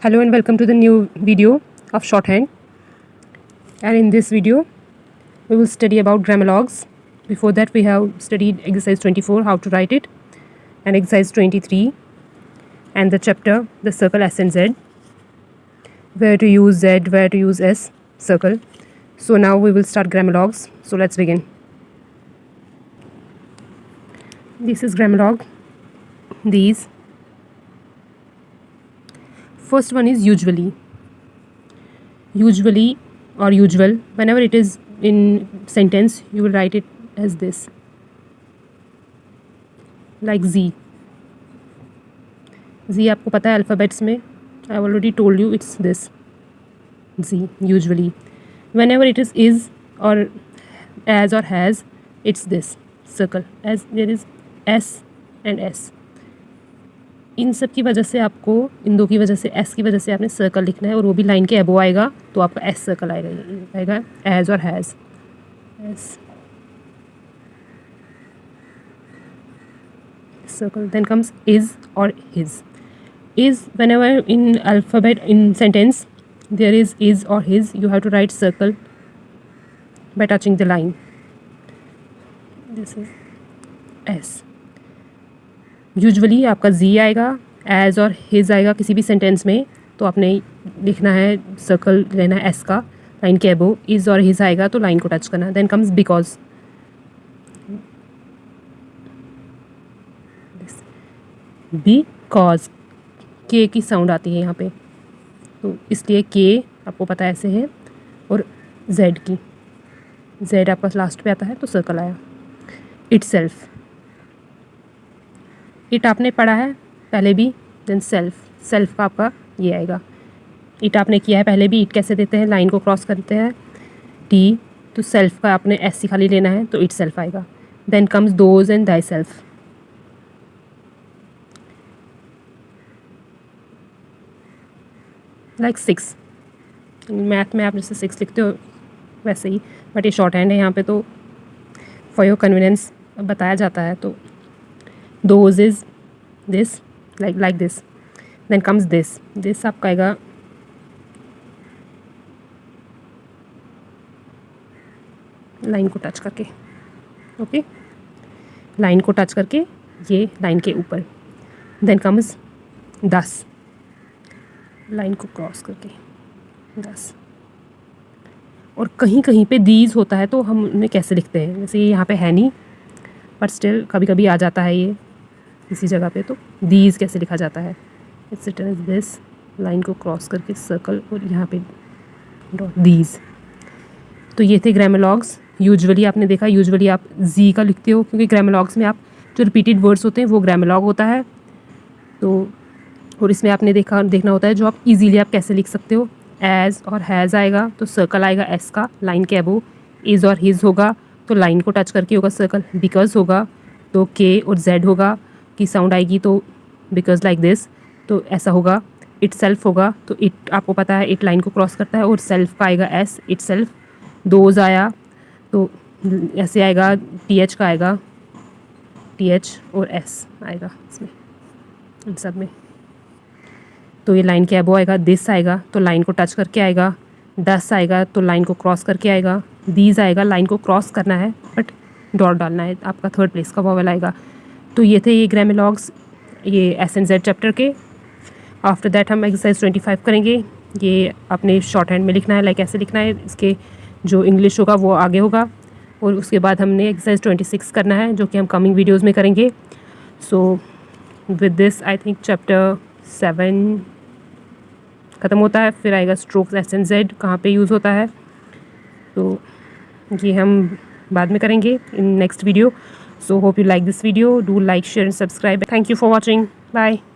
Hello and welcome to the new video of shorthand, and in this video we will study about grammalogs. Before that we have studied exercise 24, how to write it, and exercise 23 and the chapter the circle S and Z, where to use Z, where to use S, circle. So now we will start grammalogs. So let's begin. This is grammalog. These first one is usually or usual. Whenever it is in sentence you will write it as this, like Z आपको पता है alphabets में, I have already told you it's this Z usually. Whenever it is or as or has, it's this circle, as there is S and S. इन सब की वजह से आपको, इन दो की वजह से, एस की वजह से आपने सर्कल लिखना है, और वो भी लाइन के अबो आएगा तो आपका एस सर्कल आएगा एज और has. S circle. Then comes is or his. Is, whenever in alphabet in sentence there is or his, you have to write circle by touching the line. This is S. Usually आपका Z आएगा, as और his आएगा किसी भी sentence में, तो आपने लिखना है, सर्कल लेना है एस का लाइन के अबो. इज और हिज आएगा तो लाइन को टच करना. Then comes because. बिकॉज के की साउंड आती है यहाँ पे, तो इसलिए के आपको पता है ऐसे है, और जेड की, जेड आपका लास्ट पे आता है तो सर्कल आया. इटसेल्फ. इट आपने पढ़ा है पहले भी. देन सेल्फ, सेल्फ का आपका ये आएगा. इट आपने किया है पहले भी. इट कैसे देते हैं, लाइन को क्रॉस करते हैं टी, तो सेल्फ का आपने एस सी खाली लेना है तो इट सेल्फ आएगा. Then comes those and thyself. Like 6. मैथ में आप जैसे 6 लिखते हो वैसे ही, बट ये शॉर्ट हैंड है यहाँ पे, तो फॉर योर कन्वीनियंस बताया जाता है. तो those is this, like this. Then comes this आपका आएगा लाइन को टच करके. ओके, लाइन को टच करके ये लाइन के ऊपर. देन कम्स 10, लाइन को क्रॉस करके 10. और कहीं कहीं पे दीज होता है तो हम उन्हें कैसे लिखते हैं, जैसे ये यहाँ पे है नहीं, बट स्टिल कभी कभी आ जाता है ये इसी जगह पे, तो दीज कैसे लिखा जाता है. It's written as this, line को क्रॉस करके सर्कल, और यहाँ पे डॉट दीज. तो ये थे ग्रामलॉग्स. यूजुअली आपने देखा, यूजुअली आप जी का लिखते हो क्योंकि ग्रामलॉग्स में आप जो रिपीटेड वर्ड्स होते हैं वो ग्रामलॉग होता है. तो और इसमें आपने देखना होता है जो आप इजीली आप कैसे लिख सकते हो. एज और हैज़ आएगा तो सर्कल आएगा एस का लाइन के अबो. इज़ और हिज होगा तो लाइन को टच करके होगा सर्कल. बिकॉज होगा तो के और जेड होगा की साउंड आएगी तो बिकॉज लाइक दिस, तो ऐसा होगा. इट सेल्फ होगा तो इट आपको पता है इट लाइन को क्रॉस करता है, और सेल्फ का आएगा एस, इट सेल्फ. दोज आया तो ऐसे आएगा, टी एच का आएगा, टी एच और एस आएगा इसमें, इन सब में. तो ये लाइन के अबो आएगा. दिस आएगा तो लाइन को टच करके आएगा. 10 आएगा तो लाइन को क्रॉस करके आएगा. दीज आएगा, लाइन को क्रॉस करना है बट डॉट डालना है, आपका थर्ड प्लेस का वॉवल आएगा. तो ये थे ये ग्रामलॉग्स ये एस एंड जेड चैप्टर के. आफ्टर दैट हम एक्सरसाइज 25 करेंगे. ये अपने शॉर्ट हैंड में लिखना है, लाइक ऐसे लिखना है. इसके जो इंग्लिश होगा वो आगे होगा, और उसके बाद हमने एक्सरसाइज 26 करना है, जो कि हम कमिंग वीडियोज़ में करेंगे. So with this I think chapter 7 ख़त्म होता है. फिर आएगा स्ट्रोक्स एस एंड जेड, कहाँ पे यूज़ होता है, तो ये हम बाद में करेंगे in next video. So hope you like this video. Do like, share and subscribe. Thank you for watching. Bye.